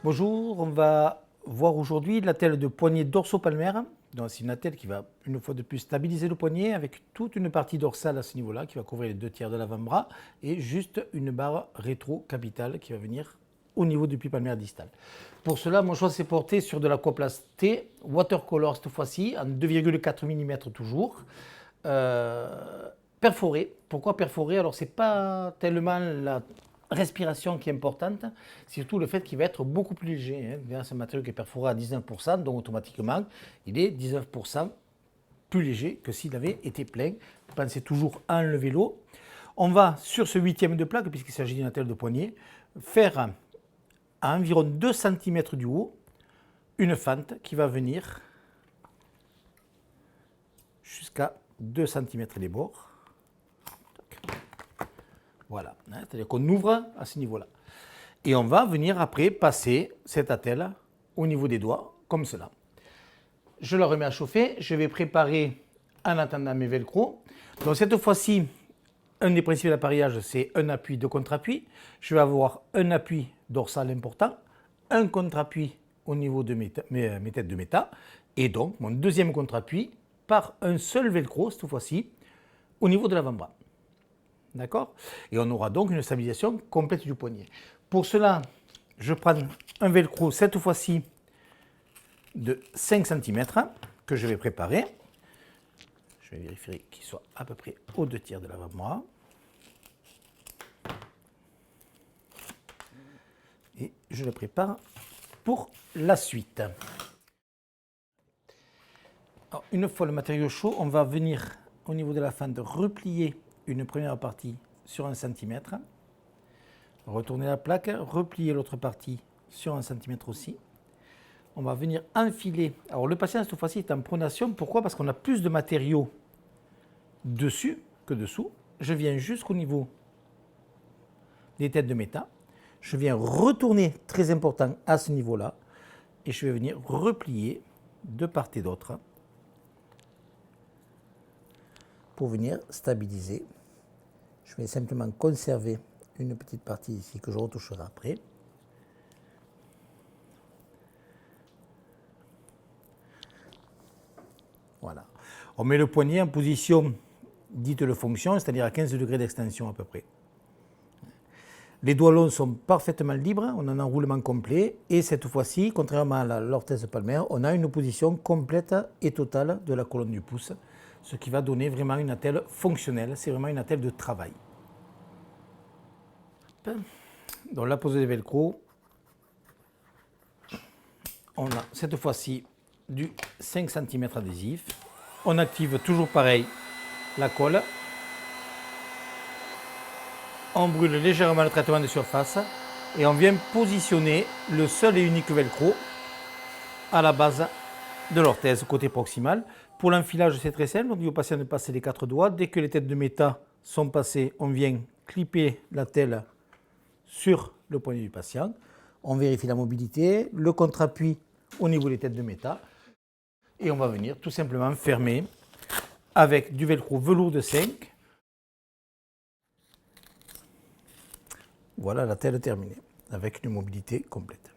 Bonjour, on va voir aujourd'hui l'attelle de poignet dorso-palmaire. C'est une attelle qui va une fois de plus stabiliser le poignet avec toute une partie dorsale à ce niveau-là qui va couvrir les 2/3 de l'avant-bras et juste une barre rétro-capitale qui va venir au niveau du pli palmaire distal. Pour cela, mon choix s'est porté sur de l'aquaplast-T watercolor cette fois-ci en 2,4 mm toujours. Perforé. Pourquoi perforé? Alors c'est pas tellement la respiration qui est importante, c'est surtout le fait qu'il va être beaucoup plus léger. C'est un matériau qui est perforé à 19%, donc automatiquement il est 19% plus léger que s'il avait été plein. Pensez toujours à enlever l'eau. On va sur ce 8e de plaque, puisqu'il s'agit d'une attelle de poignet, faire à environ 2 cm du haut une fente qui va venir jusqu'à 2 cm les bords. Voilà, c'est-à-dire qu'on ouvre à ce niveau-là. Et on va venir après passer cette attelle au niveau des doigts, comme cela. Je la remets à chauffer, je vais préparer en attendant mes velcro. Donc cette fois-ci, un des principes d'appareillage, c'est un appui de contre-appui. Je vais avoir un appui dorsal important, un contre-appui au niveau de mes têtes de méta, et donc mon deuxième contre-appui par un seul velcro, cette fois-ci, au niveau de l'avant-bras. D'accord? Et on aura donc une stabilisation complète du poignet. Pour cela, je prends un velcro, cette fois-ci, de 5 cm que je vais préparer. Je vais vérifier qu'il soit à peu près aux 2/3 de l'avant-bras. Et je le prépare pour la suite. Alors, une fois le matériau chaud, on va venir au niveau de la fente replier une première partie sur 1 cm, retourner la plaque, replier l'autre partie sur 1 cm aussi. On va venir enfiler. Alors le patient cette fois-ci est en pronation. Pourquoi? Parce qu'on a plus de matériaux dessus que dessous. Je viens jusqu'au niveau des têtes de méta. Je viens retourner, très important, à ce niveau-là. Et je vais venir replier de part et d'autre pour venir stabiliser. Je vais simplement conserver une petite partie ici que je retoucherai après. Voilà. On met le poignet en position dite de fonction, c'est-à-dire à 15 degrés d'extension à peu près. Les doigts longs sont parfaitement libres, on a un enroulement complet et cette fois-ci, contrairement à l'orthèse palmaire, on a une position complète et totale de la colonne du pouce, ce qui va donner vraiment une attelle fonctionnelle, c'est vraiment une attelle de travail. Donc la pose des velcro, on a cette fois-ci du 5 cm adhésif. On active toujours pareil la colle. On brûle légèrement le traitement de surface et on vient positionner le seul et unique velcro à la base de l'orthèse côté proximal. Pour l'enfilage, c'est très simple. On dit au patient de passer les 4 doigts. Dès que les têtes de méta sont passées, on vient clipper l'attelle sur le poignet du patient. On vérifie la mobilité, le contre-appui au niveau des têtes de méta. Et on va venir tout simplement fermer avec du velcro velours de 5. Voilà l'attelle terminée avec une mobilité complète.